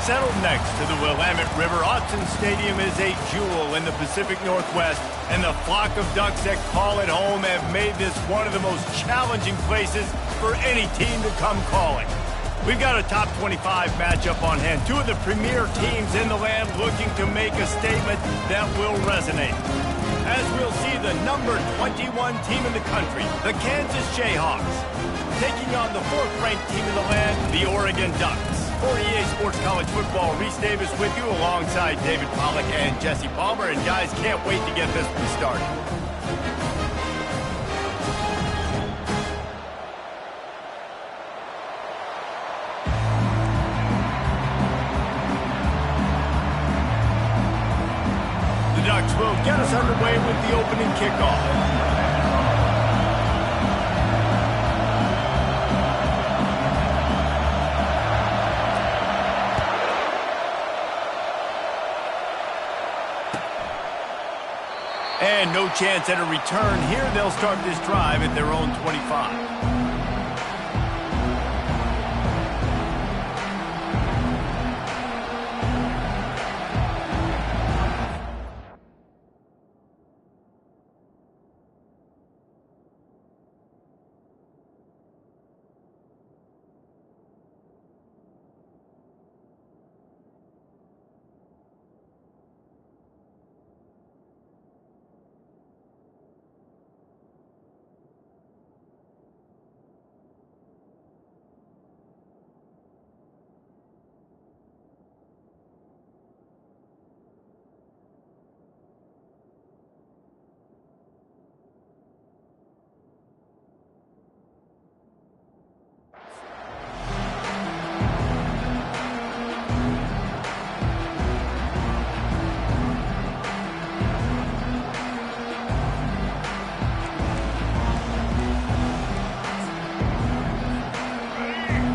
Settled next to the Willamette River, Autzen Stadium is a jewel in the Pacific Northwest, and the flock of Ducks that call it home have made this one of the most challenging places for any team to come calling. We've got a top 25 matchup on hand. Two of the premier teams in the land looking to make a statement that will resonate. As we'll see the number 21 team in the country, the Kansas Jayhawks, taking on the fourth-ranked team in the land, the Oregon Ducks. For EA Sports College Football, Reese Davis with you alongside David Pollack and Jesse Palmer. And guys, can't wait to get this one started. The Ducks will get us underway with the opening kickoff. And no chance at a return here. They'll start this drive at their own 25.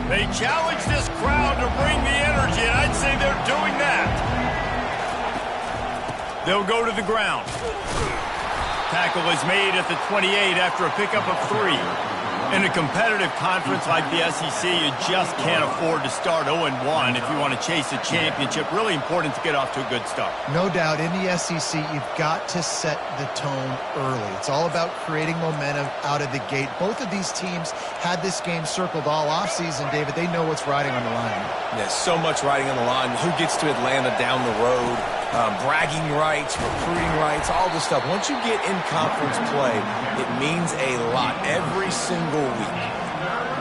They challenge this crowd to bring the energy, and I'd say they're doing that. They'll go to the ground. Tackle is made at the 28 after a pickup of 3. In a competitive conference like the SEC, you just can't afford to start 0-1 if you want to chase a championship. Really important to get off to a good start. No doubt, in the SEC, you've got to set the tone early. It's all about creating momentum out of the gate. Both of these teams had this game circled all offseason, David. They know what's riding on the line. There's so much riding on the line. Who gets to Atlanta down the road? Bragging rights, recruiting rights, all this stuff. Once you get in conference play, it means a lot every single week.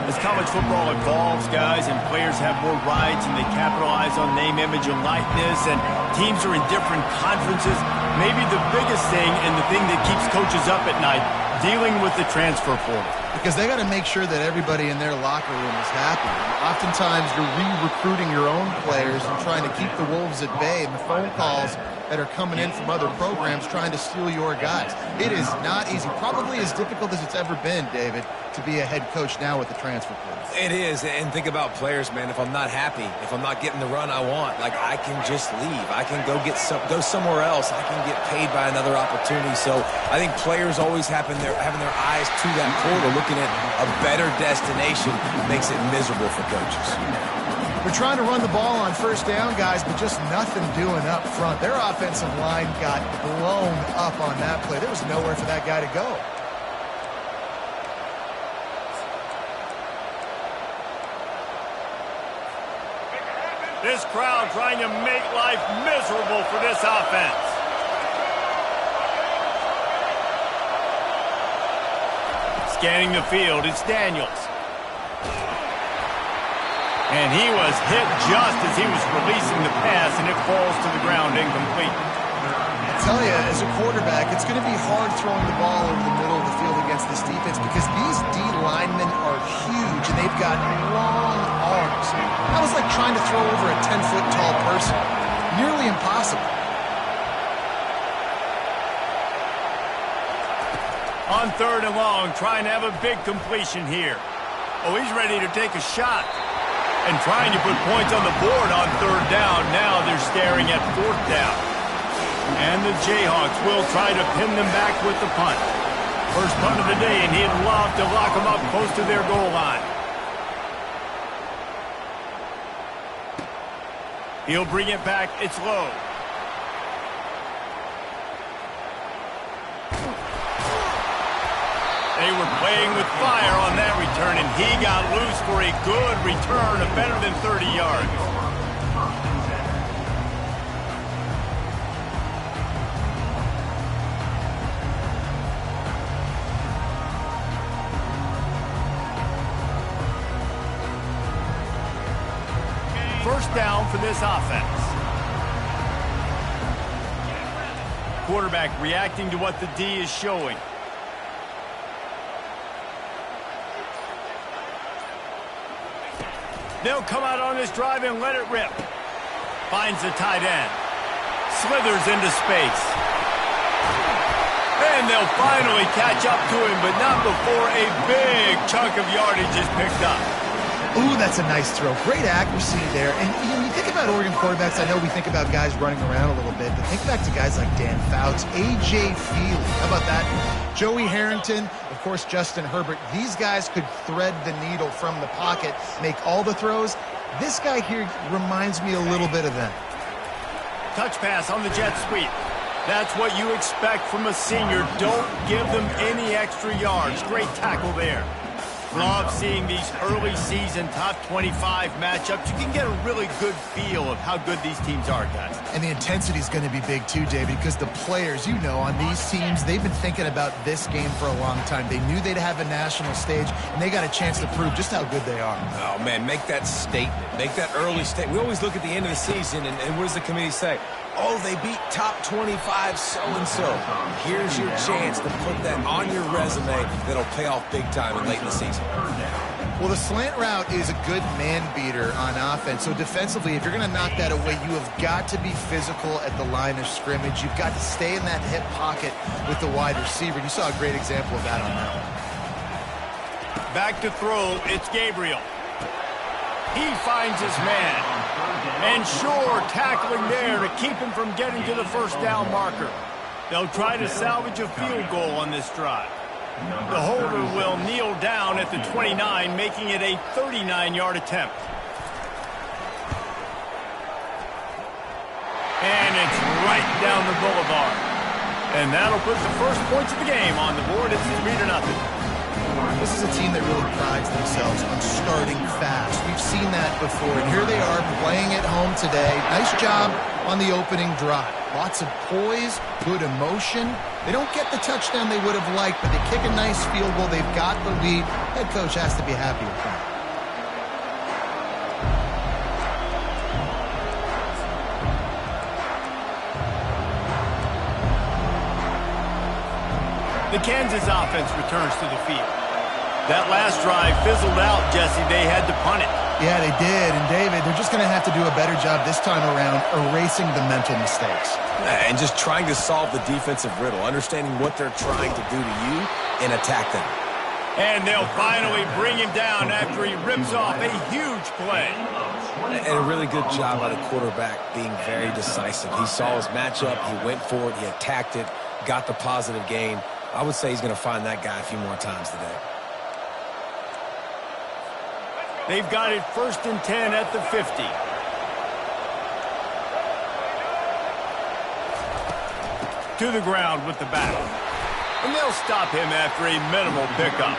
As college football evolves, guys, and players have more rights and they capitalize on name, image, and likeness, and teams are in different conferences, maybe the biggest thing and the thing that keeps coaches up at night, dealing with the transfer portal. Because they got to make sure that everybody in their locker room is happy. Oftentimes, you're re-recruiting your own players and trying to keep the Wolves at bay, and the phone calls that are coming in from other programs trying to steal your guys. It is not easy. Probably as difficult as it's ever been, David, to be a head coach now with the transfer portal. It is, and think about players, man. If I'm not happy, if I'm not getting the run I want, like, I can just leave. I can go somewhere else. I can get paid by another opportunity. So I think players always having their eyes to that portal, looking at a better destination, makes it miserable for coaches. We're trying to run the ball on first down, guys, but just nothing doing up front. Their offensive line got blown up on that play. There was nowhere for that guy to go. This crowd trying to make life miserable for this offense. Scanning the field, it's Daniels. And he was hit just as he was releasing the pass, and it falls to the ground incomplete. I tell you, as a quarterback, it's going to be hard throwing the ball over the middle of the field against this defense because these D linemen are huge, and they've got long arms. That was like trying to throw over a 10-foot tall person. Nearly impossible. On 3rd and long, trying to have a big completion here. Oh, he's ready to take a shot. And trying to put points on the board on 3rd down. Now they're staring at 4th down. And the Jayhawks will try to pin them back with the punt. First punt of the day, and he'd love to lock them up close to their goal line. He'll bring it back. It's low. They were playing with fire on that return, and he got loose for a good return of better than 30 yards. First down for this offense. Quarterback reacting to what the D is showing. They'll come out on this drive and let it rip. Finds the tight end. Slithers into space. And they'll finally catch up to him, but not before a big chunk of yardage is picked up. Ooh, that's a nice throw. Great accuracy there. And when you think about Oregon quarterbacks, I know we think about guys running around a little bit, but think back to guys like Dan Fouts, A.J. Feely. How about that? Joey Harrington, of course, Justin Herbert. These guys could thread the needle from the pocket, make all the throws. This guy here reminds me a little bit of them. Touch pass on the jet sweep. That's what you expect from a senior. Don't give them any extra yards. Great tackle there. Love seeing these early season top 25 matchups. You can get a really good feel of how good these teams are, guys. And the intensity is going to be big too, David, because the players, you know, on these teams, they've been thinking about this game for a long time. They knew they'd have a national stage, and they got a chance to prove just how good they are. Oh, man, make that statement. Make that early statement. We always look at the end of the season, and what does the committee say? Oh, they beat top 25 so-and-so. Here's your chance to put that on your resume that'll pay off big time and late in the season. Well, the slant route is a good man beater on offense. So defensively, if you're going to knock that away, you have got to be physical at the line of scrimmage. You've got to stay in that hip pocket with the wide receiver. You saw a great example of that on that one. Back to throw, it's Gabriel. He finds his man. And sure, tackling there to keep him from getting to the first down marker. They'll try to salvage a field goal on this drive. The holder will kneel down at the 29, making it a 39-yard attempt. And it's right down the boulevard. And that'll put the first points of the game on the board. It's 3-0. This is a team that really prides themselves on starting fast. We've seen that before, and here they are playing at home today. Nice job on the opening drive. Lots of poise, good emotion. They don't get the touchdown they would have liked, but they kick a nice field goal. They've got the lead. Head coach has to be happy with that. The Kansas offense returns to the field. That last drive fizzled out, Jesse. They had to punt it. Yeah, they did. And, David, they're just going to have to do a better job this time around erasing the mental mistakes. And just trying to solve the defensive riddle, understanding what they're trying to do to you and attack them. And they'll finally bring him down after he rips off a huge play. And a really good job by the quarterback being very decisive. He saw his matchup, he went for it, he attacked it, got the positive gain. I would say he's going to find that guy a few more times today. They've got it 1st and 10 at the 50. To the ground with the back. And they'll stop him after a minimal pickup.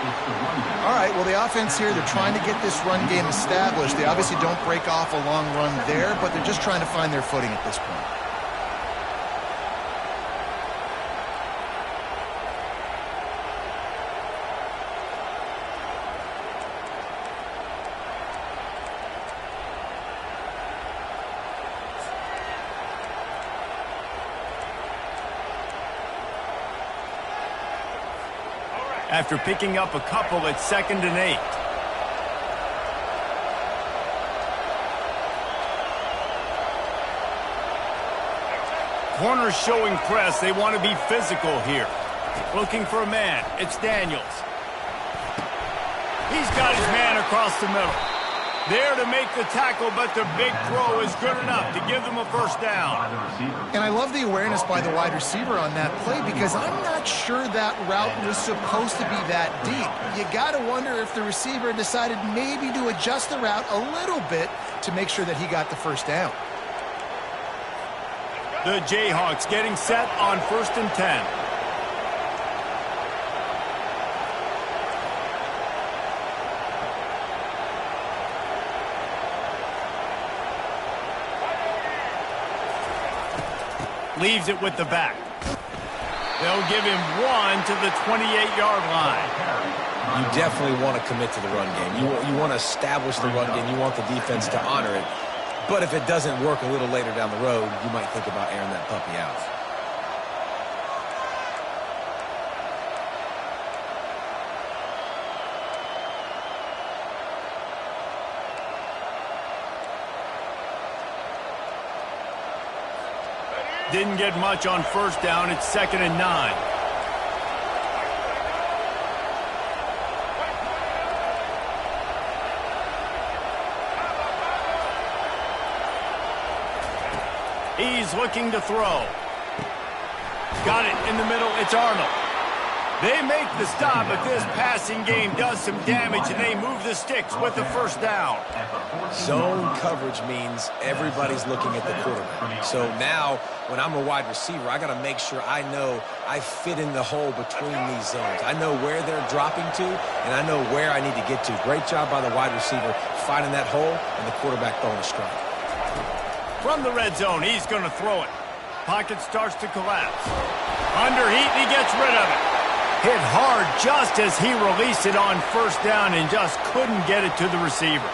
All right, well, the offense here, they're trying to get this run game established. They obviously don't break off a long run there, but they're just trying to find their footing at this point. After picking up a couple at 2nd and 8. Corners showing press. They want to be physical here. Looking for a man. It's Daniels. He's got his man across the middle. There to make the tackle, but the big throw is good enough to give them a first down. And I love the awareness by the wide receiver on that play because I'm not sure that route was supposed to be that deep. You got to wonder if the receiver decided maybe to adjust the route a little bit to make sure that he got the first down. The Jayhawks getting set on 1st and 10. Leaves it with the back. They'll give him 1 to the 28-yard line. You definitely want to commit to the run game. You want to establish the run game. You want the defense to honor it. But if it doesn't work a little later down the road, you might think about airing that puppy out. Didn't get much on 1st down. It's 2nd and 9. He's looking to throw. Got it in the middle. It's Arnold. They make the stop, but this passing game does some damage, and they move the sticks with the 1st down. Zone coverage means everybody's looking at the quarterback. So now, when I'm a wide receiver, I got to make sure I know I fit in the hole between these zones. I know where they're dropping to, and I know where I need to get to. Great job by the wide receiver finding that hole, and the quarterback throwing a strike. From the red zone, he's going to throw it. Pocket starts to collapse. Under heat, and he gets rid of it. Hit hard just as he released it on 1st down and just couldn't get it to the receiver.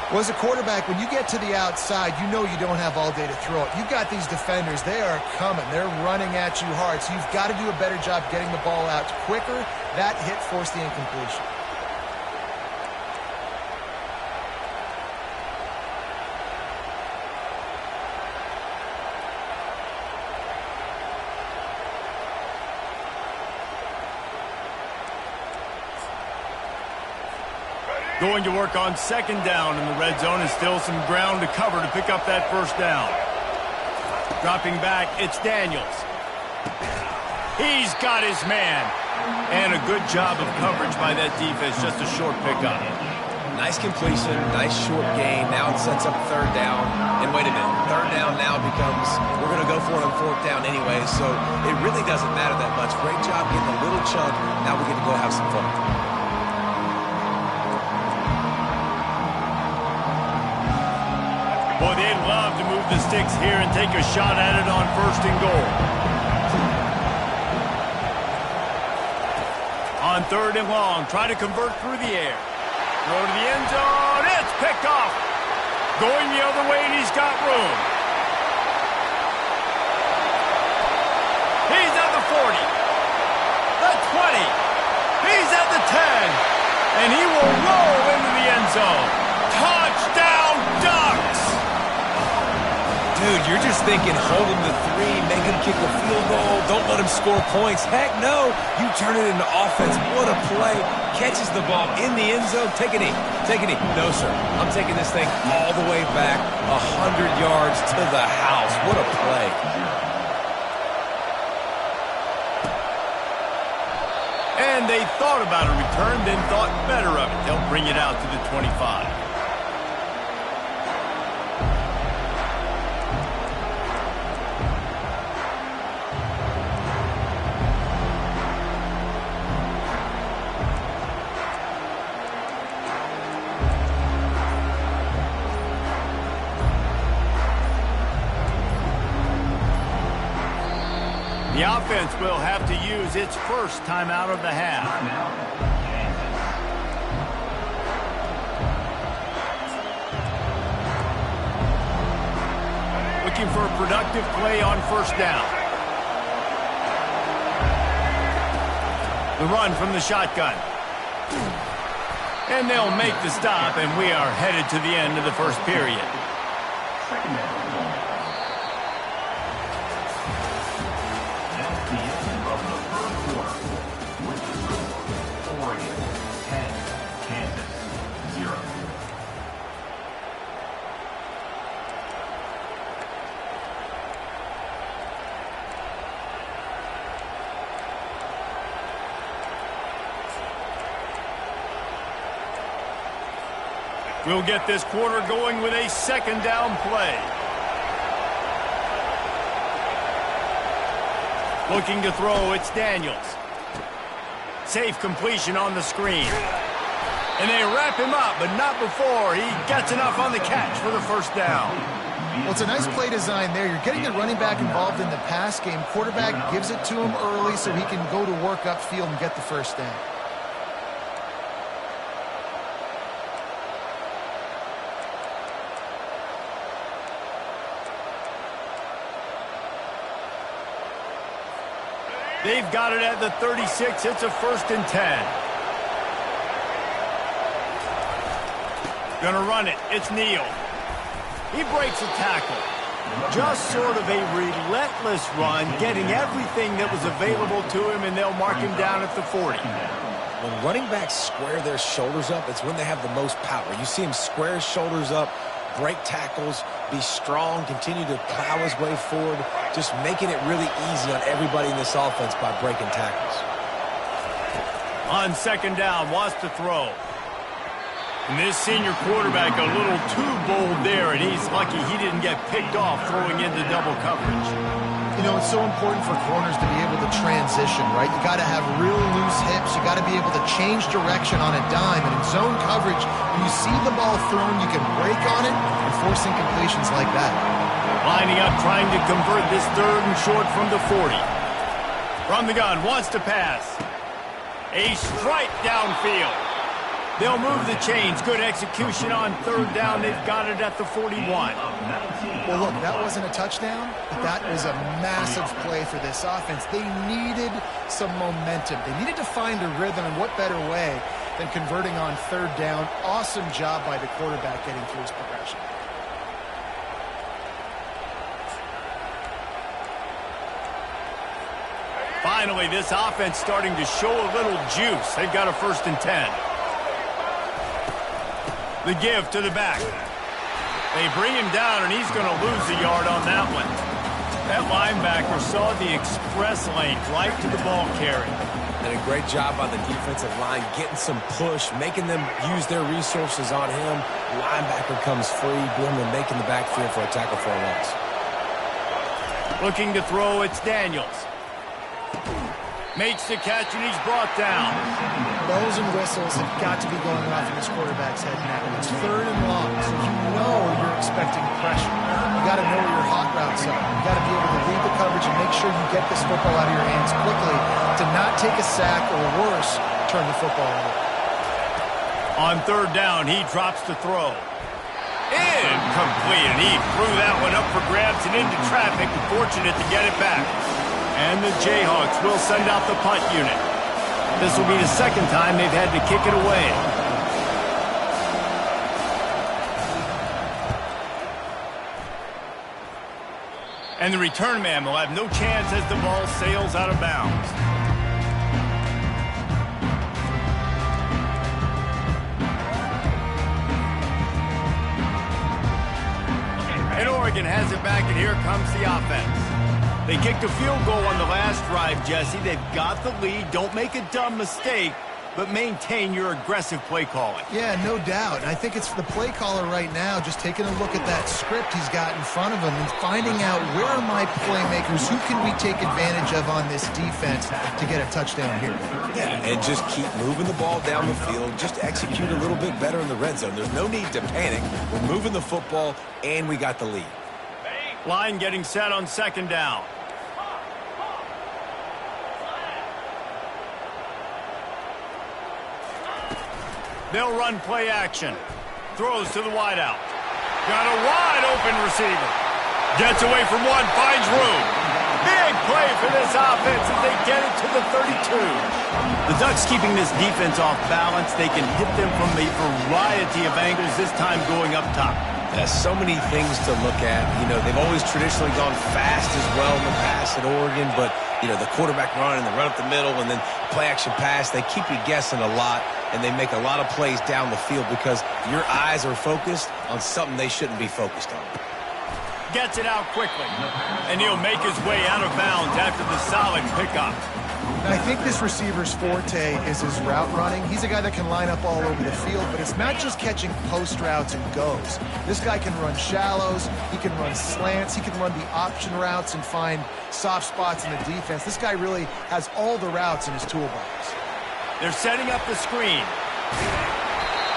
Well, as a quarterback, when you get to the outside, you know you don't have all day to throw it. You've got these defenders. They are coming. They're running at you hard. So you've got to do a better job getting the ball out quicker. That hit forced the incompletion. Going to work on 2nd down in the red zone, and still some ground to cover to pick up that 1st down. Dropping back, it's Daniels. He's got his man. And a good job of coverage by that defense, just a short pickup. Nice completion, nice short gain. Now it sets up 3rd down. And wait a minute, 3rd down now becomes, we're going to go for it on 4th down anyway, so it really doesn't matter that much. Great job getting a little chunk. Now we get to go have some fun. Boy, they'd love to move the sticks here and take a shot at it on 1st and goal. On 3rd and long, try to convert through the air. Throw to the end zone. It's picked off. Going the other way, and he's got room. He's at the 40. The 20. He's at the 10. And he will roll into the end zone. Touchdown, Ducks! Dude, you're just thinking, hold him to 3, make him kick a field goal, don't let him score points. Heck no, you turn it into offense. What a play. Catches the ball in the end zone. Take a knee. Take a knee. No, sir. I'm taking this thing all the way back 100 yards to the house. What a play. And they thought about a return, then thought better of it. They'll bring it out to the 25. The offense will have to use its 1st timeout of the half. Looking for a productive play on 1st down. The run from the shotgun. And they'll make the stop, and we are headed to the end of the 1st period. We'll get this quarter going with a 2nd down play. Looking to throw, it's Daniels. Safe completion on the screen. And they wrap him up, but not before he gets enough on the catch for the first down. Well, it's a nice play design there. You're getting the running back involved in the pass game. Quarterback gives it to him early so he can go to work upfield and get the first down. They've got it at the 36. It's a 1st and 10. Gonna run it. It's Neal. He breaks a tackle. Just sort of a relentless run, getting everything that was available to him, and they'll mark him down at the 40. When running backs square their shoulders up, it's when they have the most power. You see him square his shoulders up, break tackles, be strong, continue to plow his way forward, just making it really easy on everybody in this offense by breaking tackles. On 2nd down, wants to throw. And this senior quarterback a little too bold there, and he's lucky he didn't get picked off throwing into double coverage. You know, it's so important for corners to be able to transition, right? You got to have real loose hips. You got to be able to change direction on a dime. And in zone coverage, when you see the ball thrown, you can break on it and force incompletions like that. Lining up, trying to convert this 3rd and short from the 40. From the gun, wants to pass. A strike downfield. They'll move the chains. Good execution on 3rd down. They've got it at the 41. Well, look, that wasn't a touchdown, but that was a massive play for this offense. They needed some momentum. They needed to find a rhythm, and what better way than converting on 3rd down. Awesome job by the quarterback getting through his progression. Finally, this offense starting to show a little juice. They've got a 1st and 10. The give to the back. They bring him down, and he's going to lose a yard on that one. That linebacker saw the express lane right to the ball carrier. And a great job by the defensive line, getting some push, making them use their resources on him. Linebacker comes free, boom, and making the backfield for a tackle for a loss. Looking to throw, it's Daniels. Makes the catch, and he's brought down. Bells and whistles have got to be going off in this quarterback's head now. It's 3rd and long, so you know you're expecting pressure. You got to know where your hot routes are. You got to be able to read the coverage and make sure you get this football out of your hands quickly to not take a sack or worse, turn the football over. On 3rd down, he drops to throw. Incomplete, and he threw that one up for grabs and into traffic. Fortunate to get it back. And the Jayhawks will send out the punt unit. This will be the 2nd time they've had to kick it away. And the return man will have no chance as the ball sails out of bounds. And Oregon has it back, and here comes the offense. They kicked a field goal on the last drive, Jesse. They've got the lead. Don't make a dumb mistake, but maintain your aggressive play calling. Yeah, no doubt. And I think it's the play caller right now just taking a look at that script he's got in front of him and finding out where are my playmakers, who can we take advantage of on this defense to get a touchdown here. Yeah, and just keep moving the ball down the field. Just execute a little bit better in the red zone. There's no need to panic. We're moving the football, and we got the lead. Line getting set on 2nd down. They'll run play action. Throws to the wideout. Got a wide open receiver. Gets away from one, finds room. Big play for this offense as they get it to the 32. The Ducks keeping this defense off balance. They can hit them from a variety of angles, this time going up top. There's so many things to look at. You know, they've always traditionally gone fast as well in the past at Oregon, but, you know, the quarterback run and the run up the middle and then play action pass, they keep you guessing a lot, and they make a lot of plays down the field because your eyes are focused on something they shouldn't be focused on. Gets it out quickly, and he'll make his way out of bounds after the solid pickup. I think this receiver's forte is his route running. He's a guy that can line up all over the field, but it's not just catching post routes and goes. This guy can run shallows, he can run slants, he can run the option routes and find soft spots in the defense. This guy really has all the routes in his toolbox. They're setting up the screen.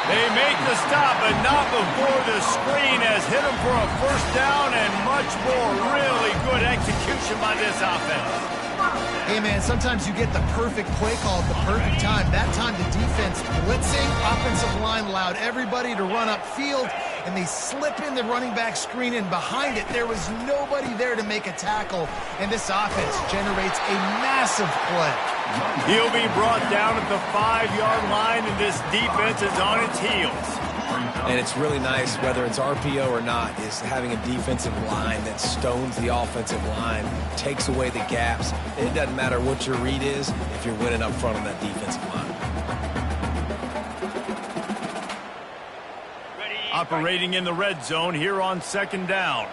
They make the stop, but not before the screen has hit them for a first down and much more. Really good execution by this offense. Hey, man, sometimes you get the perfect play call at the perfect time. That time the defense blitzing, offensive line allowed everybody to run upfield, and they slip in the running back screen, and behind it there was nobody there to make a tackle, and this offense generates a massive play. He'll be brought down at the 5-yard line, and this defense is on its heels. And it's really nice, whether it's RPO or not, is having a defensive line that stones the offensive line, takes away the gaps. It doesn't matter what your read is if you're winning up front on that defensive line. Operating in the red zone here on second down.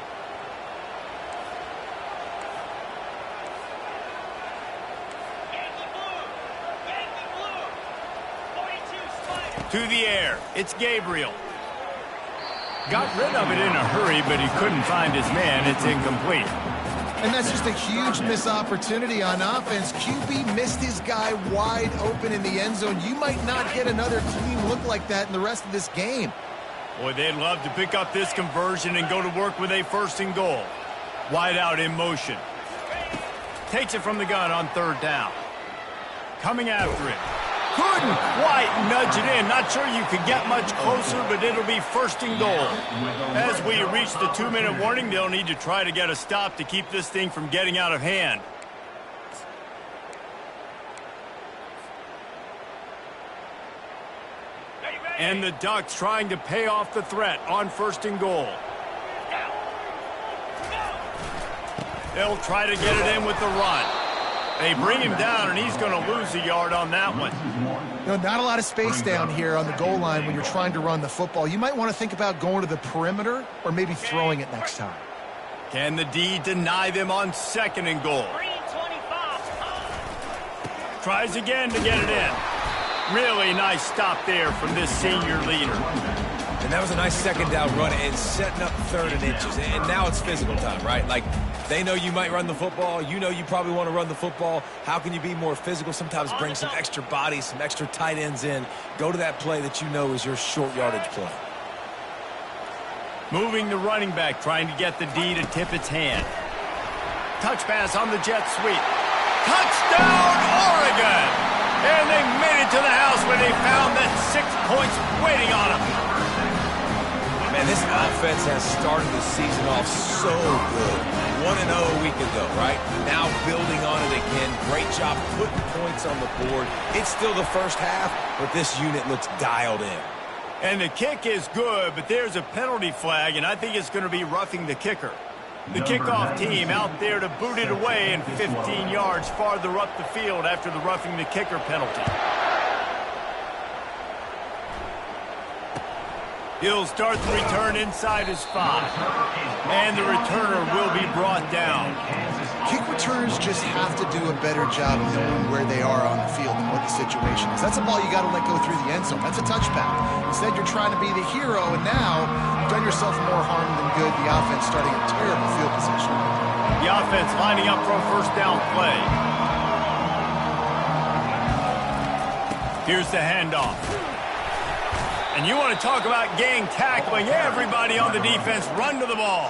To the air, it's Gabriel. Got rid of it in a hurry, but he couldn't find his man. It's incomplete. And that's just a huge missed opportunity on offense. QB missed his guy wide open in the end zone. You might not get another clean look like that in the rest of this game. Boy, they'd love to pick up this conversion and go to work with a first and goal. Wide out in motion. Takes it from the gun on third down. Coming after it. Couldn't quite nudge it in. Not sure you could get much closer, but it'll be first and goal. As we reach the 2-minute warning, they'll need to try to get a stop to keep this thing from getting out of hand. And the Ducks trying to pay off the threat on first and goal. They'll try to get it in with the run. They bring him down, and he's going to lose a yard on that one. No, not a lot of space down here on the goal line when you're trying to run the football. You might want to think about going to the perimeter or maybe throwing it next time. Can the D deny them on second and goal? Tries again to get it in. Really nice stop there from this senior leader. And that was a nice second down run and setting up third and inches. And now it's physical time, right? Like, they know you might run the football. You know you probably want to run the football. How can you be more physical? Sometimes bring some extra bodies, some extra tight ends in. Go to that play that you know is your short yardage play. Moving the running back, trying to get the D to tip its hand. Touch pass on the jet sweep. Touchdown, Oregon! And they made it to the house when they found that 6 points waiting on them. Man, this offense has started the season off so good. 1-0 a week ago, right? Now building on it again. Great job putting points on the board. It's still the first half, but this unit looks dialed in. And the kick is good, but there's a penalty flag, and I think it's going to be roughing the kicker. The kickoff team out there to boot it away and 15 yards farther up the field after the roughing the kicker penalty. He'll start the return inside his 5. And the returner will be brought down. Kick returners just have to do a better job knowing where they are on the field and what the situation is. That's a ball you got to let go through the end zone. That's a touchback. Instead, you're trying to be the hero, and now you've done yourself more harm than good. The offense starting a terrible field position. The offense lining up for a first down play. Here's the handoff. And you want to talk about gang tackling. Everybody on the defense run to the ball.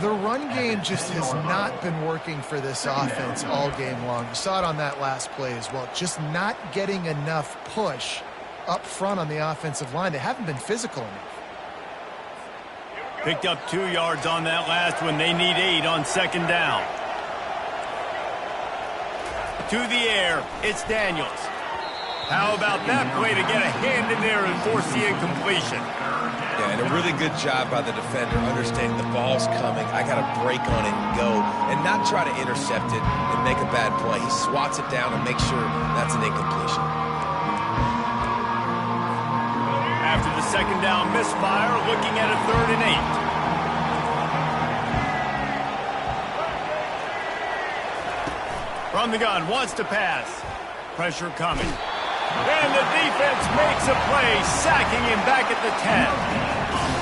The run game just has not been working for this offense all game long. You saw it on that last play as well. Just not getting enough push up front on the offensive line. They haven't been physical enough. Picked up 2 yards on that last one. They need 8 on second down. To the air, it's Daniels. How about that play to get a hand in there and force the incompletion? Yeah, and a really good job by the defender understanding the ball's coming. I got to break on it and go, and not try to intercept it and make a bad play. He swats it down and makes sure that's an incompletion. After the second down misfire, looking at a 3rd and 8. From the gun, wants to pass. Pressure coming. And the defense makes a play, sacking him back at the 10.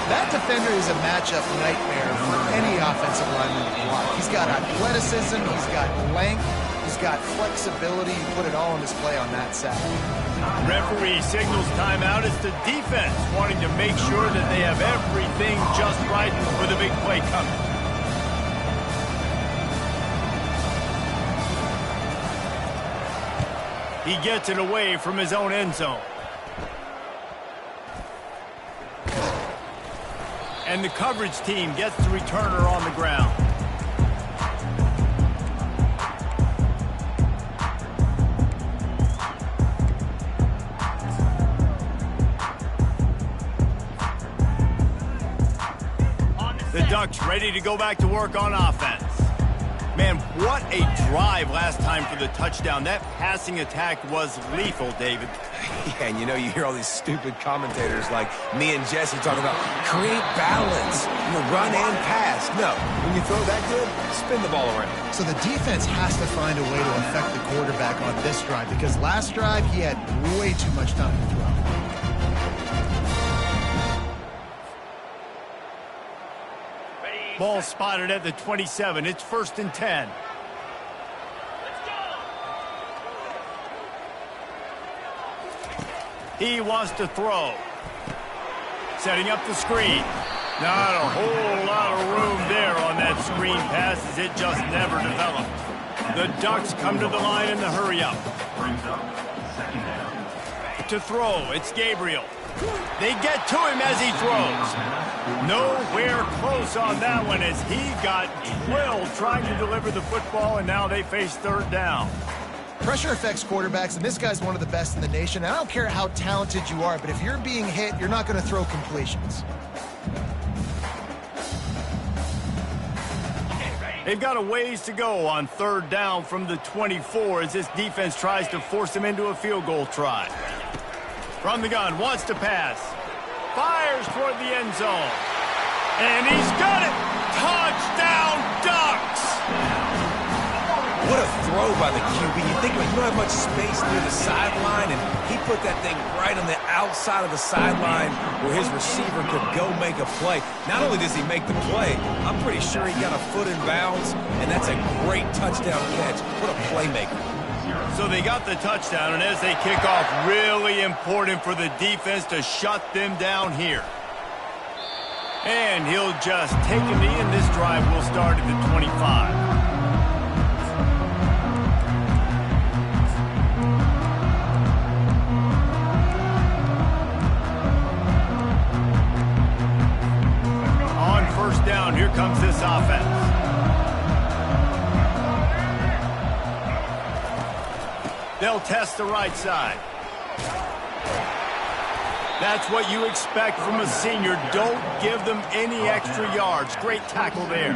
That defender is a matchup nightmare for any offensive lineman to block. He's got athleticism, he's got length, he's got flexibility. You put it all on display on that sack. Referee signals timeout. It's the defense wanting to make sure that they have everything just right with a big play coming. He gets it away from his own end zone. And the coverage team gets the returner on the ground. The Ducks ready to go back to work on offense. Man, what a drive last time for the touchdown. That passing attack was lethal, David. Yeah, and you hear all these stupid commentators like me and Jesse talking about create balance, run and pass. No, when you throw that good, spin the ball around. So the defense has to find a way to affect the quarterback on this drive because last drive he had way too much time to throw. Ball spotted at the 27. It's 1st and 10. He wants to throw. Setting up the screen. Not a whole lot of room there on that screen pass as it just never developed. The Ducks come to the line in the hurry-up. To throw, it's Gabriel. They get to him as he throws. Nowhere close on that one as he got drilled trying to deliver the football, and now they face 3rd down. Pressure affects quarterbacks, and this guy's one of the best in the nation. And I don't care how talented you are, but if you're being hit, you're not going to throw completions. They've got a ways to go on 3rd down from the 24 as this defense tries to force him into a field goal try. From the gun, wants to pass. Fires toward the end zone. And he's got it! Touchdown, Ducks! What a throw by the QB. You think you don't have much space near the sideline, and he put that thing right on the outside of the sideline where his receiver could go make a play. Not only does he make the play, I'm pretty sure he got a foot in bounds, and that's a great touchdown catch. What a playmaker. So they got the touchdown, and as they kick off, really important for the defense to shut them down here. And he'll just take a knee, and this drive will start at the 25. On 1st down, here comes this offense. They'll test the right side. That's what you expect from a senior. Don't give them any extra yards. Great tackle there.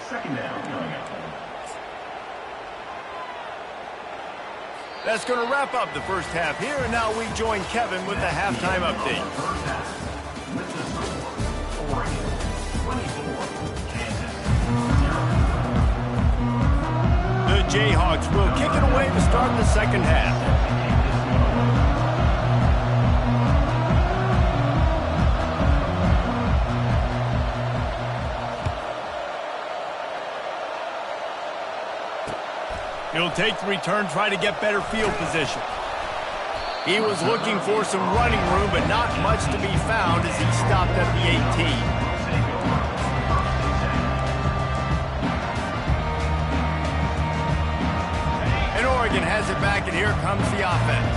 2nd down coming up. That's going to wrap up the first half here, and now we join Kevin with the halftime update. First half. With the score, Oregon 24, Kansas 0. The Jayhawks will kick it away to start the 2nd half. He'll take the return, try to get better field position. He was looking for some running room, but not much to be found as he stopped at the 18. Oregon has it back, and here comes the offense.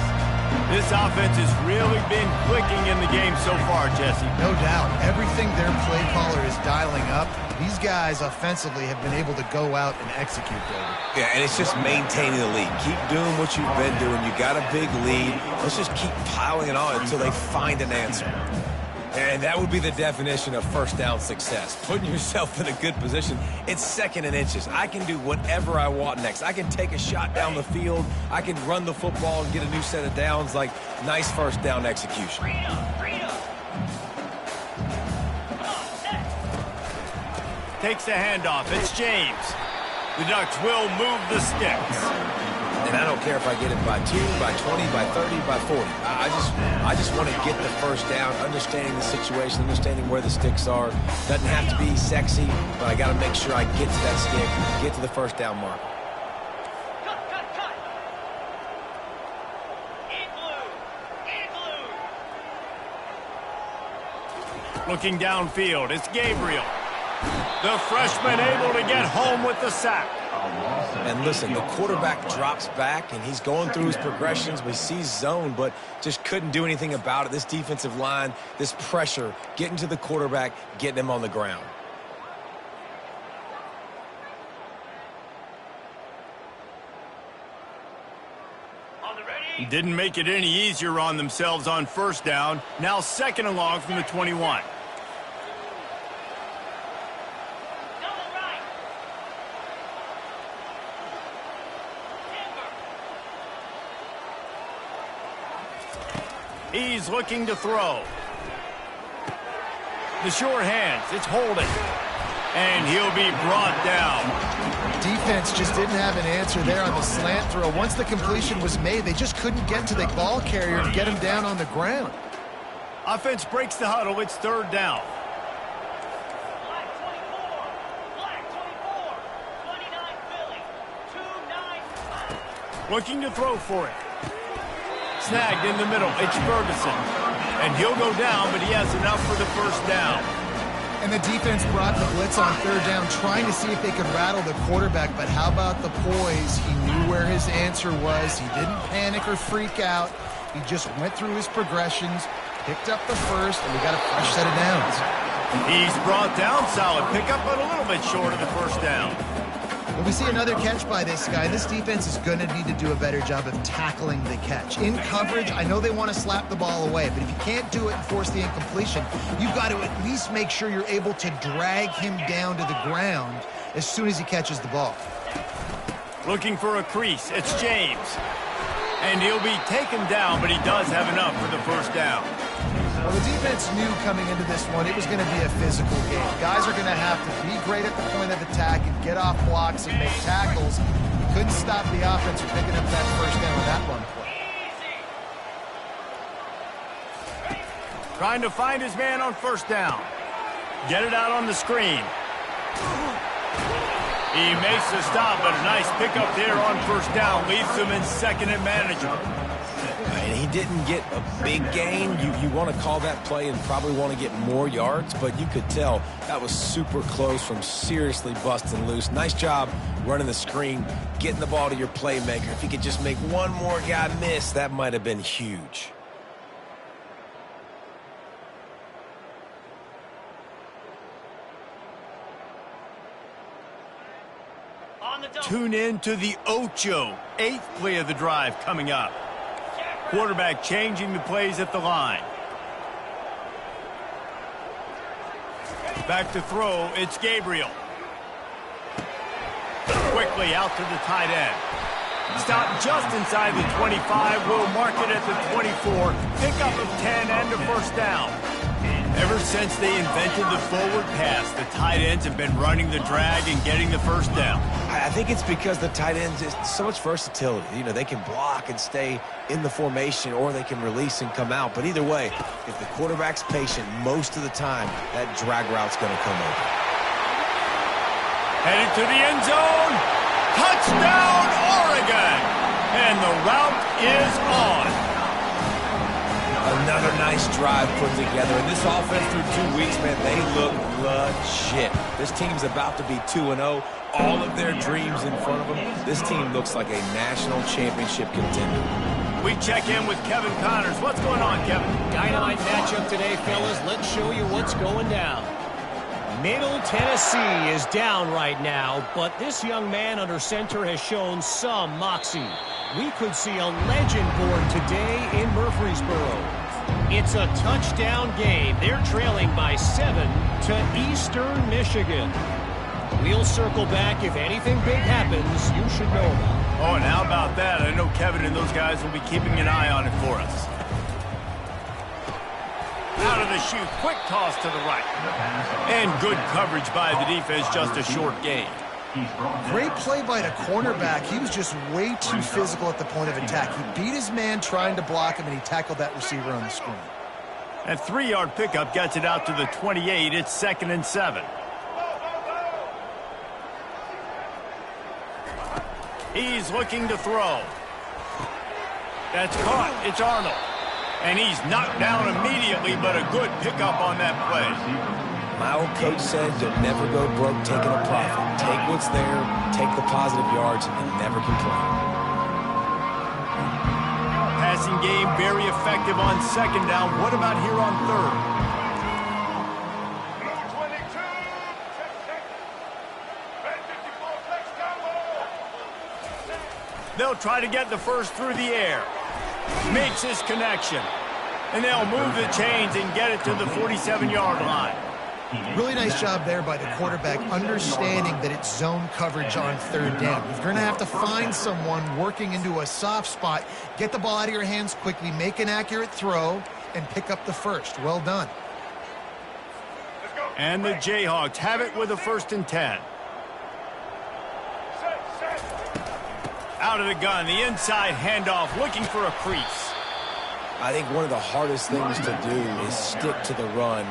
This offense has really been clicking in the game so far, Jesse. No doubt. Everything their play caller is dialing up, these guys offensively have been able to go out and execute, David. Yeah, and it's just maintaining the lead. Keep doing what you've been doing. You got a big lead. Let's just keep piling it on until they find an answer. And that would be the definition of 1st down success. Putting yourself in a good position. It's 2nd and inches. I can do whatever I want next. I can take a shot down the field. I can run the football and get a new set of downs. Like, nice 1st down execution. Takes the handoff. It's James. The Ducks will move the sticks. And I don't care if I get it by 2, by 20, by 30, by 40. I just want to get the first down, understanding the situation, understanding where the sticks are. Doesn't have to be sexy, but I got to make sure I get to that stick, get to the first down mark. Looking downfield, it's Gabriel. The freshman able to get home with the sack. And listen, the quarterback drops back, and he's going through his progressions. We see zone, but just couldn't do anything about it. This defensive line, this pressure, getting to the quarterback, getting him on the ground. Didn't make it any easier on themselves on first down. Now second and long from the 21. He's looking to throw. The sure hands, it's holding. And he'll be brought down. Defense just didn't have an answer there on the slant throw. Once the completion was made, they just couldn't get to the ball carrier to get him down on the ground. Offense breaks the huddle. It's third down. Looking to throw for it. Snagged in the middle. It's Ferguson. And he'll go down, but he has enough for the first down. And the defense brought the blitz on third down, trying to see if they could rattle the quarterback. But how about the poise? He knew where his answer was. He didn't panic or freak out. He just went through his progressions, picked up the first, and we got a fresh set of downs. He's brought down. Solid pickup, but a little bit short of the first down. When we see another catch by this guy, this defense is going to need to do a better job of tackling the catch. In coverage, I know they want to slap the ball away, but if you can't do it and force the incompletion, you've got to at least make sure you're able to drag him down to the ground as soon as he catches the ball. Looking for a crease. It's James. And he'll be taken down, but he does have enough for the first down. Well, the defense knew coming into this one it was going to be a physical game. Guys are going to have to be great at the point of attack and get off blocks and make tackles. You couldn't stop the offense from picking up that first down with that one play. Trying to find his man on first down. Get it out on the screen. He makes the stop, but a nice pickup there on first down. Leaves him in second and manageable. And he didn't get a big gain. You want to call that play and probably want to get more yards, but you could tell that was super close from seriously busting loose. Nice job running the screen, getting the ball to your playmaker. If he could just make one more guy miss, that might have been huge. Tune in to the Ocho, 8th play of the drive coming up. Quarterback changing the plays at the line. Back to throw, it's Gabriel. Quickly out to the tight end. Stop just inside the 25. We'll mark it at the 24. Pickup of 10 and a first down. Ever since they invented the forward pass, the tight ends have been running the drag and getting the first down. I think it's because the tight ends is so much versatility. You know, they can block and stay in the formation, or they can release and come out. But either way, if the quarterback's patient most of the time, that drag route's going to come over. Headed to the end zone. Touchdown, Oregon! And the route is on. Another nice drive put together. And this offense through 2 weeks, man, they look legit. This team's about to be 2-0. All of their dreams in front of them. This team looks like a national championship contender. We check in with Kevin Connors. What's going on, Kevin? Dynamite matchup today, fellas. Let's show you what's going down. Middle Tennessee is down right now, but this young man under center has shown some moxie. We could see a legend born today in Murfreesboro. It's a touchdown game. They're trailing by 7 to Eastern Michigan. We'll circle back if anything big happens you should know about. Oh, and how about that? I know Kevin and those guys will be keeping an eye on it for us. Out of the chute, quick toss to the right. And good coverage by the defense, just a short gain. Great play by the cornerback. He was just way too physical at the point of attack. He beat his man trying to block him, and he tackled that receiver on the screen. That 3-yard pickup gets it out to the 28. It's 2nd and 7. He's looking to throw. That's caught. It's Arnold. And he's knocked down immediately, but a good pickup on that play. My old coach said you'll never go broke taking a profit. Take what's there, take the positive yards, and never complain. Passing game very effective on 2nd down. What about here on 3rd? They'll try to get the first through the air. Makes his connection. And they'll move the chains and get it to the 47-yard line. Really nice job there by the quarterback, understanding that it's zone coverage on 3rd down. If you're going to have to find someone working into a soft spot, get the ball out of your hands quickly, make an accurate throw, and pick up the first. Well done. And the Jayhawks have it with a 1st and 10. Out of the gun, the inside handoff, looking for a crease. I think one of the hardest things to do is stick to the run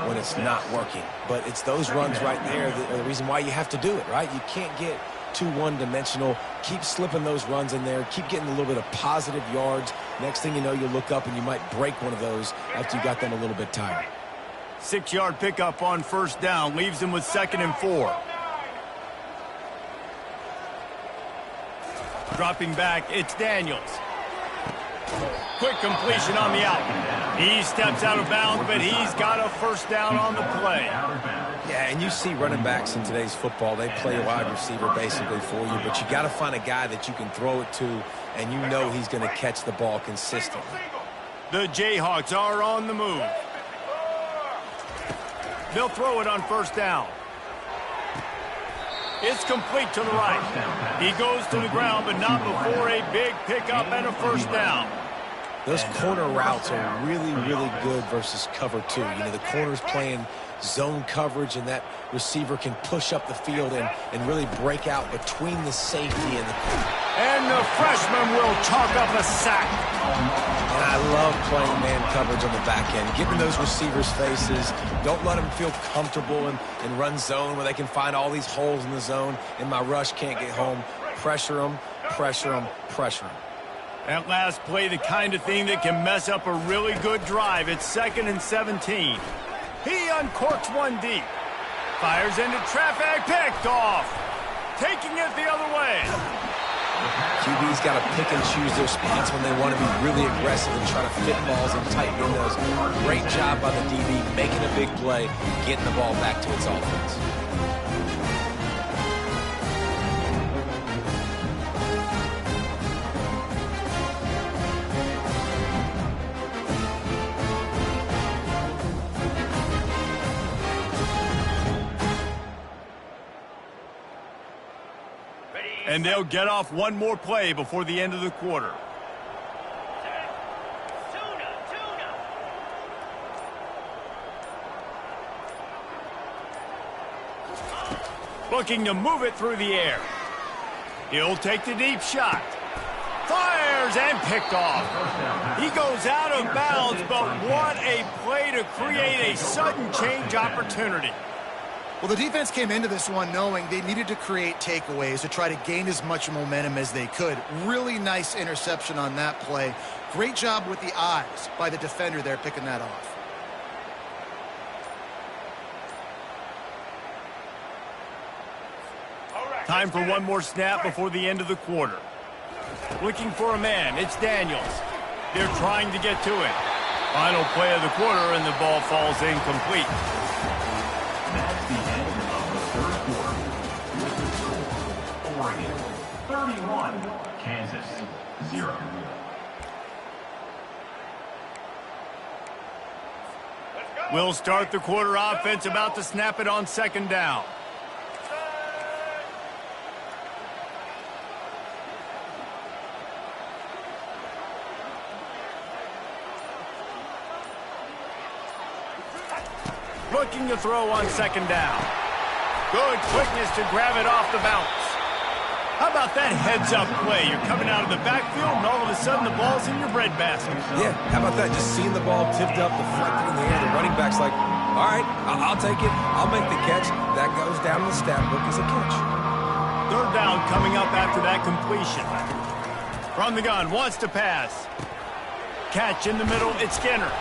when it's not working. But it's those runs right there that are the reason why you have to do it, right? You can't get too one-dimensional. Keep slipping those runs in there. Keep getting a little bit of positive yards. Next thing you know, you look up and you might break one of those after you got them a little bit tired. 6-yard pickup on 1st down, leaves them with 2nd and 4. Dropping back, it's Daniels. Quick completion on the out. He steps out of bounds, but he's got a 1st down on the play. Yeah, and you see running backs in today's football, they play a wide receiver basically for you, but you got to find a guy that you can throw it to, and you know he's going to catch the ball consistently. The Jayhawks are on the move. They'll throw it on 1st down. It's complete to the right. He goes to the ground, but not before a big pickup and a 1st down. Those corner routes are really, really good versus cover 2. You know, the corner's playing zone coverage, and that receiver can push up the field and really break out between the safety and the corner. And the freshman will chalk up a sack. And I love playing man coverage on the back end, giving those receivers faces. Don't let them feel comfortable and run zone where they can find all these holes in the zone and my rush can't get home. Pressure them, pressure them, pressure them. That last play, the kind of thing that can mess up a really good drive. It's 2nd and 17. He uncorks one deep. Fires into traffic, picked off. Taking it the other way. QB's got to pick and choose their spots when they want to be really aggressive and try to fit balls in tight windows. Great job by the DB, making a big play, getting the ball back to its offense. And they'll get off one more play before the end of the quarter. Looking to move it through the air. He'll take the deep shot. Fires and picked off. He goes out of bounds, but what a play to create a sudden change opportunity. Well, the defense came into this one knowing they needed to create takeaways to try to gain as much momentum as they could. Really nice interception on that play. Great job with the eyes by the defender there picking that off. Time for one more snap before the end of the quarter. Looking for a man, it's Daniels. They're trying to get to it. Final play of the quarter, and the ball falls incomplete. That's the end of the 3rd quarter. Oregon 31, Kansas 0. We'll start the quarter offense, about to snap it on 2nd down. Looking to throw on 2nd down. Good quickness to grab it off the bounce. How about that heads-up play? You're coming out of the backfield, and all of a sudden the ball's in your breadbasket. Yeah, how about that? Just seeing the ball tipped up, deflected in the air. The running back's like, all right, I'll take it. I'll make the catch. That goes down in the stat book as a catch. Third down coming up after that completion. From the gun, wants to pass. Catch in the middle, it's Skinner.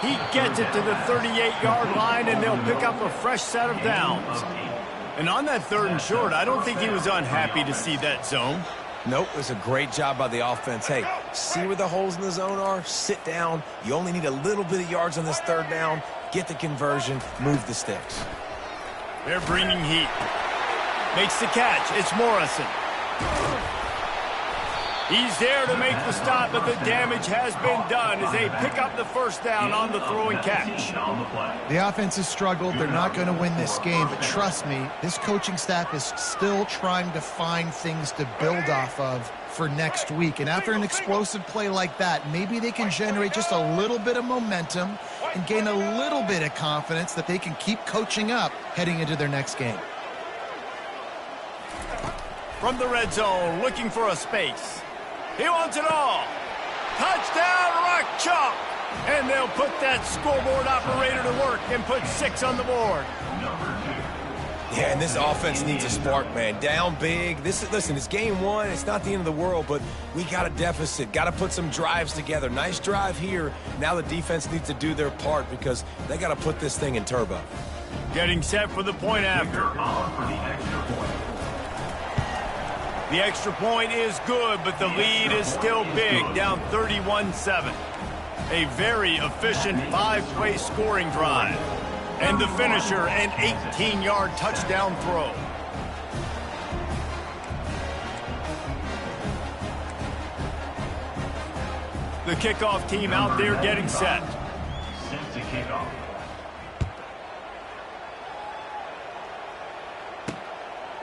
He gets it to the 38-yard line, and they'll pick up a fresh set of downs. And on that 3rd and short, I don't think he was unhappy to see that zone. Nope, it was a great job by the offense. Hey, see where the holes in the zone are? Sit down. You only need a little bit of yards on this 3rd down. Get the conversion. Move the sticks. They're bringing heat. Makes the catch. It's Morrison. He's there to make the stop, but the damage has been done as they pick up the first down on the throw and catch. The offense has struggled. They're not going to win this game, but trust me, this coaching staff is still trying to find things to build off of for next week. And after an explosive play like that, maybe they can generate just a little bit of momentum and gain a little bit of confidence that they can keep coaching up heading into their next game. From the red zone, looking for a space. He wants it all. Touchdown, Rock Chalk. And they'll put that scoreboard operator to work and put 6 on the board. Yeah, and this offense needs a spark, man. Down big. Listen, it's game 1. It's not the end of the world, but we got a deficit. Got to put some drives together. Nice drive here. Now the defense needs to do their part because they got to put this thing in turbo. Getting set for the point after. The extra point is good, but the lead is still big, down 31-7. A very efficient 5-play scoring drive. And the finisher, an 18-yard touchdown throw. The kickoff team out there getting set. Set to kick off.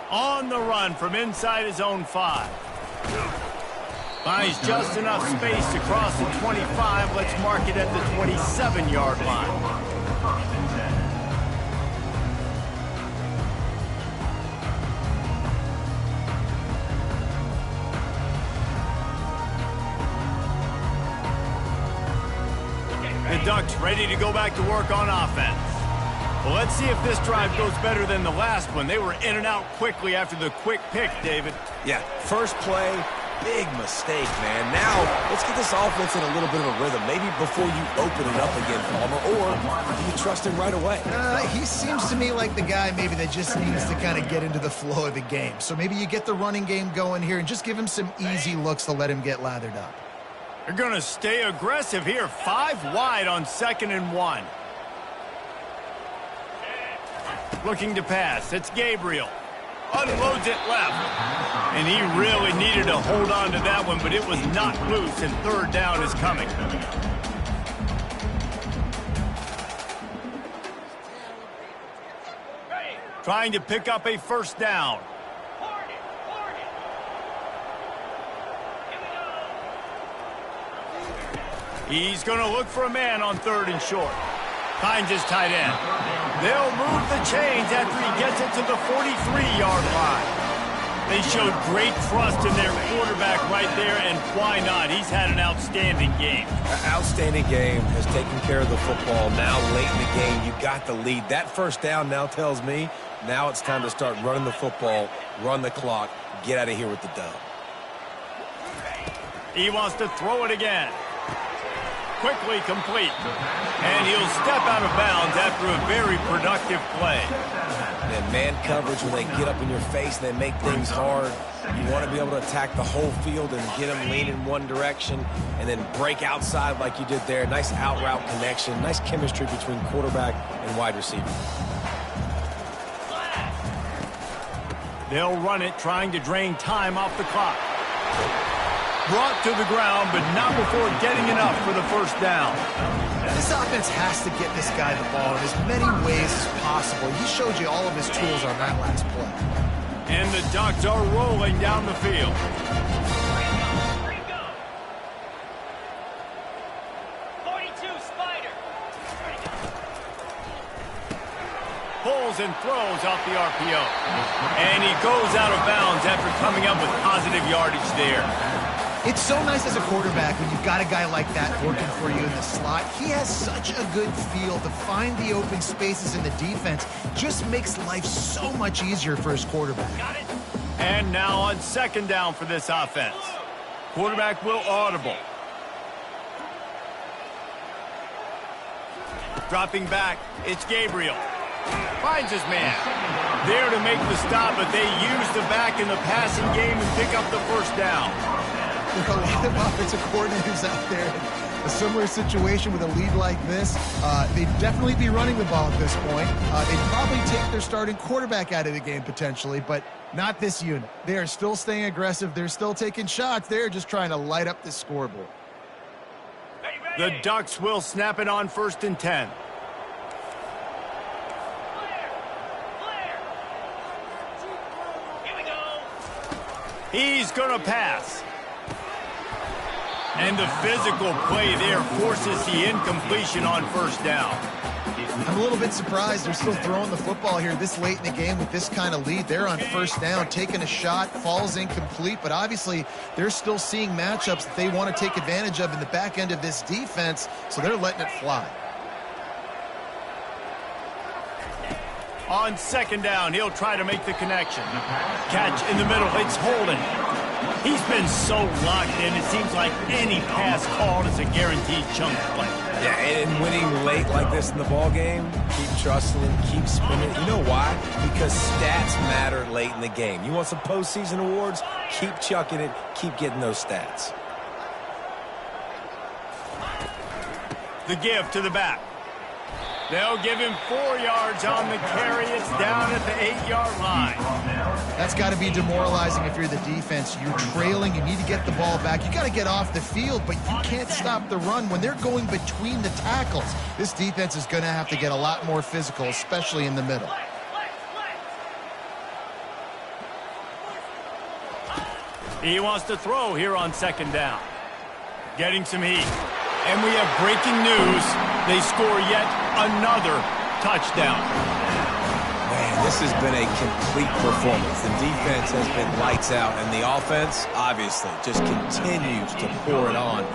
On the run from inside his own 5. Finds just enough space to cross the 25. Let's mark it at the 27-yard line. First and 10. The Ducks ready to go back to work on offense. Well, let's see if this drive goes better than the last one. They were in and out quickly after the quick pick, David. Yeah, first play, big mistake, man. Now, let's get this offense in a little bit of a rhythm. Maybe before you open it up again, Palmer, or do you trust him right away? He seems to me like the guy maybe that just needs to kind of get into the flow of the game. So maybe you get the running game going here and just give him some easy looks to let him get lathered up. They're going to stay aggressive here. 5 wide on 2nd and 1. Looking to pass. It's Gabriel. Unloads it left. And he really needed to hold on to that one, but it was knocked loose, and 3rd down is coming. Trying to pick up a first down. He's going to look for a man on 3rd and short. Finds his tight end. They'll move the chains after he gets it to the 43-yard line. They showed great trust in their quarterback right there, and why not? He's had an outstanding game. Outstanding game, has taken care of the football. Now, late in the game, you got the lead. That first down now tells me now it's time to start running the football, run the clock, get out of here with the dub. He wants to throw it again. Quickly complete. And he'll step out of bounds after a very productive play. And man coverage, when they get up in your face, they make things hard. You want to be able to attack the whole field and get them lean in one direction and then break outside like you did there. Nice out route connection. Nice chemistry between quarterback and wide receiver. They'll run it, trying to drain time off the clock. Brought to the ground, but not before getting enough for the first down. This offense has to get this guy the ball in as many ways as possible. He showed you all of his tools on that last play. And the Ducks are rolling down the field. pulls and throws off the RPO. And he goes out of bounds after coming up with positive yardage there. It's so nice as a quarterback when you've got a guy like that working for you in the slot. He has such a good feel to find the open spaces in the defense. Just makes life so much easier for his quarterback. Got it. And now on second down for this offense. Quarterback will audible. Dropping back, it's Gabriel. Finds his man. There to make the stop, but they use the back in the passing game and pick up the first down. There are a lot of offensive coordinators out there in a similar situation with a lead like this. They'd definitely be running the ball at this point. They'd probably take their starting quarterback out of the game potentially, but not this unit. They are still staying aggressive. They're still taking shots. They're just trying to light up the scoreboard. The Ducks will snap it on 1st and 10. He's going to pass. And the physical play there forces the incompletion on 1st down. I'm a little bit surprised they're still throwing the football here this late in the game with this kind of lead. They're on 1st down, taking a shot, falls incomplete, but obviously they're still seeing matchups that they want to take advantage of in the back end of this defense, so they're letting it fly. On 2nd down, he'll try to make the connection. Catch in the middle, it's Holden. He's been so locked in, it seems like any pass called is a guaranteed chunk play. Yeah, and winning late like this in the ball game, keep trusting him, keep spinning. You know why? Because stats matter late in the game. You want some postseason awards? Keep chucking it, keep getting those stats. The give to the back. They'll give him 4 yards on the carry. It's down at the 8-yard line. That's got to be demoralizing if you're the defense. You're trailing. You need to get the ball back. You got to get off the field, but you can't stop the run when they're going between the tackles. This defense is going to have to get a lot more physical, especially in the middle. He wants to throw here on 2nd down. Getting some heat. And we have breaking news. They score yet another touchdown. Man, this has been a complete performance. The defense has been lights out, and the offense, obviously, just continues to pour it on.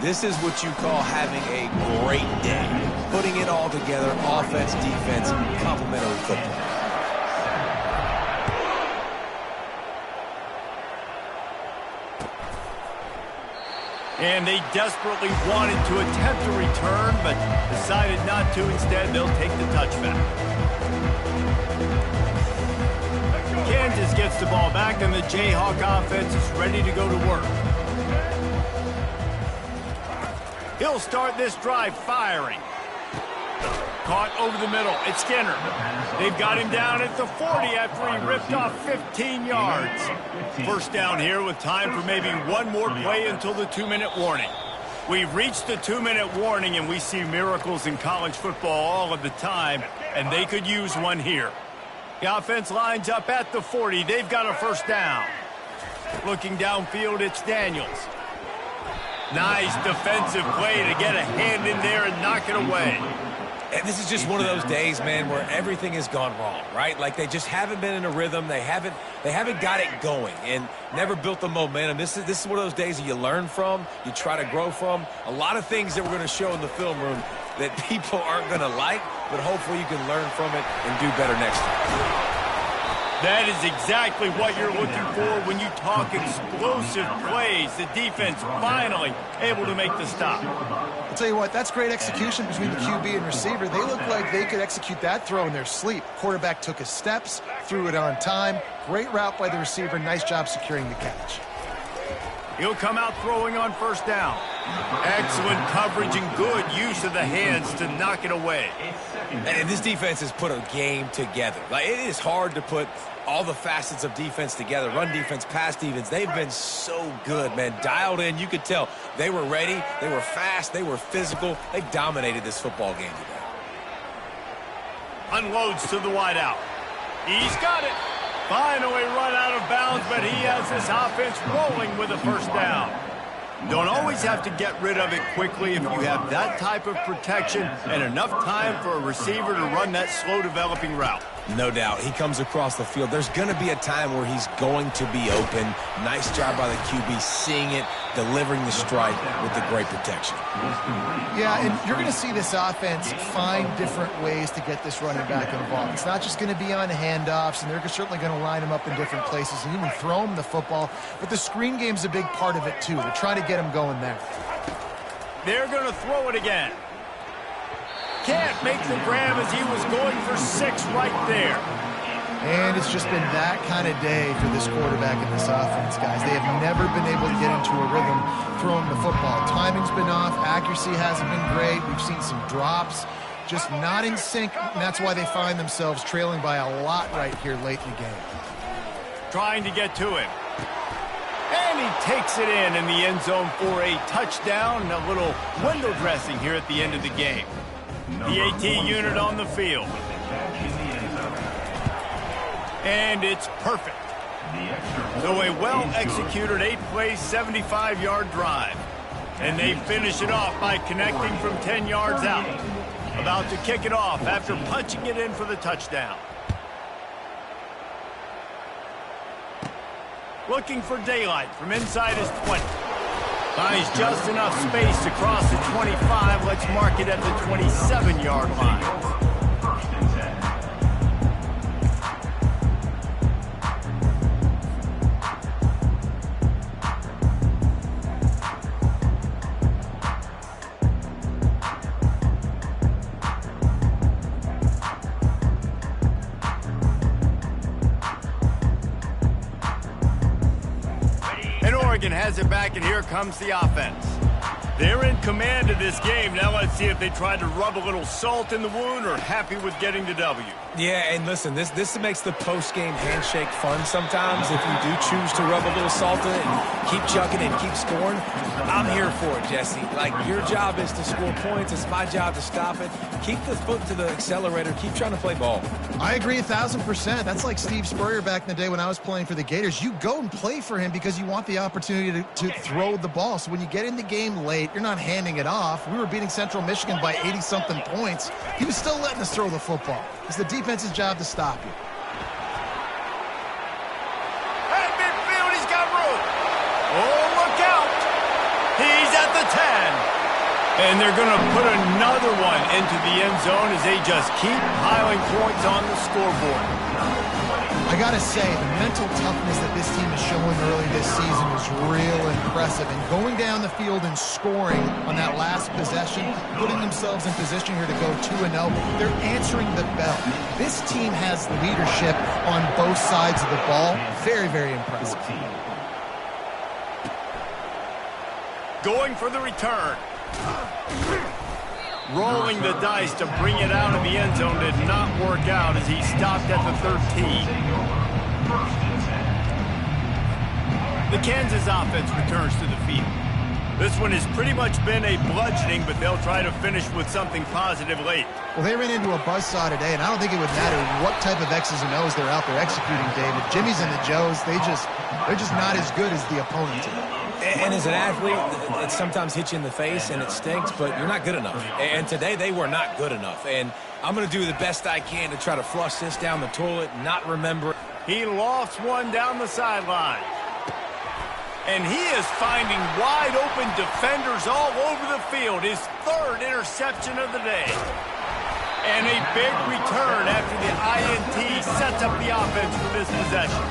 This is what you call having a great day. Putting it all together, offense, defense, complementary football. And they desperately wanted to attempt a return, but decided not to. Instead, they'll take the touchback. Kansas gets the ball back, and the Jayhawk offense is ready to go to work. He'll start this drive firing. Caught over the middle. It's Skinner. They've got him down at the 40 after he ripped off 15 yards. 1st down here with time for maybe one more play until the 2-minute warning. We've reached the 2-minute warning, and we see miracles in college football all of the time, and they could use one here. The offense lines up at the 40. They've got a 1st down. Looking downfield, it's Daniels. Nice defensive play to get a hand in there and knock it away. And this is just one of those days, man, where everything has gone wrong, right? Like they just haven't been in a rhythm. They haven't got it going and never built the momentum. This is one of those days that you learn from, you try to grow from. A lot of things that we're going to show in the film room that people aren't going to like, but hopefully you can learn from it and do better next time. That is exactly what you're looking for when you talk explosive plays. The defense finally able to make the stop. I'll tell you what, that's great execution between the QB and receiver. They look like they could execute that throw in their sleep. Quarterback took his steps, threw it on time. Great route by the receiver. Nice job securing the catch. He'll come out throwing on 1st down. Excellent coverage and good use of the hands to knock it away. And this defense has put a game together. Like, it is hard to put all the facets of defense together. Run defense, pass defense. They've been so good, man. Dialed in. You could tell they were ready. They were fast. They were physical. They dominated this football game today. Unloads to the wideout. He's got it. Finally run out of bounds, but he has this offense rolling with a 1st down. Don't always have to get rid of it quickly if you have that type of protection and enough time for a receiver to run that slow-developing route. No doubt. He comes across the field. There's going to be a time where he's going to be open. Nice job by the QB seeing it, delivering the strike with the great protection. Yeah, and you're going to see this offense find different ways to get this running back involved. It's not just going to be on handoffs, and they're certainly going to line him up in different places and even throw him the football. But the screen game's a big part of it, too. They're trying to get him going there. They're going to throw it again. Can't make the grab as he was going for 6 right there. And it's just been that kind of day for this quarterback and this offense, guys. They have never been able to get into a rhythm throwing the football. Timing's been off. Accuracy hasn't been great. We've seen some drops. Just not in sync, and that's why they find themselves trailing by a lot right here late in the game. Trying to get to him. And he takes it in the end zone for a touchdown. A little window dressing here at the end of the game. The AT unit on the field. And it's perfect. So a well-executed 8-play, 75-yard drive. And they finish it off by connecting from 10 yards out. About to kick it off after punching it in for the touchdown. Looking for daylight from inside his 20. Finds just enough space to cross the 25. Let's mark it at the 27-yard line. Has it back, and here comes the offense. They're in command of this game. Now let's see if they try to rub a little salt in the wound or happy with getting the W. Yeah, and listen, this makes the post-game handshake fun sometimes. If you do choose to rub a little salt in it and keep chucking and keep scoring, I'm here for it, Jesse. Like, your job is to score points. It's my job to stop it. Keep the foot to the accelerator. Keep trying to play ball. I agree 1,000%. That's like Steve Spurrier back in the day when I was playing for the Gators. You go and play for him because you want the opportunity to throw the ball. So when you get in the game late, you're not handing it off. We were beating Central Michigan by 80-something points. He was still letting us throw the football. It's the defense's job to stop you. At midfield, he's got room. Oh, look out. He's at the 10. And they're going to put another one into the end zone as they just keep piling points on the scoreboard. I got to say, the mental toughness that this team is showing early this season is real impressive. And going down the field and scoring on that last possession, putting themselves in position here to go 2-0, they're answering the bell. This team has leadership on both sides of the ball. Very, very impressive. Going for the return. Rolling the dice to bring it out of the end zone did not work out as he stopped at the 13. The Kansas offense returns to the field. This one has pretty much been a bludgeoning, but they'll try to finish with something positive late. Well, they ran into a buzzsaw today, and I don't think it would matter what type of X's and O's they're out there executing, David. Jimmy's and the Joes, they're just not as good as the opponent today. And as an athlete, it sometimes hits you in the face and it stinks, but you're not good enough. And today they were not good enough. And I'm going to do the best I can to try to flush this down the toilet and not remember. He lofts one down the sideline. And he is finding wide open defenders all over the field. His 3rd interception of the day. And a big return after the INT sets up the offense for this possession.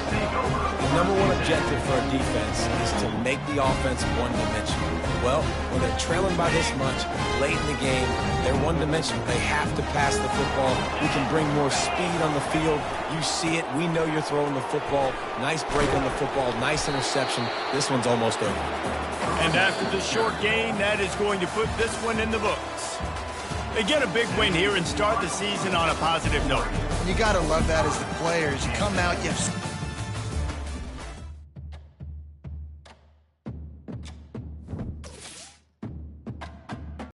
The number one objective for a defense is to make the offense one-dimensional. Well, when they're trailing by this much late in the game, they're one-dimensional. They have to pass the football. We can bring more speed on the field. You see it. We know you're throwing the football. Nice break on the football. Nice interception. This one's almost over. And after the short gain, that is going to put this one in the books. They get a big win here and start the season on a positive note. You got to love that as the players. You come out, you have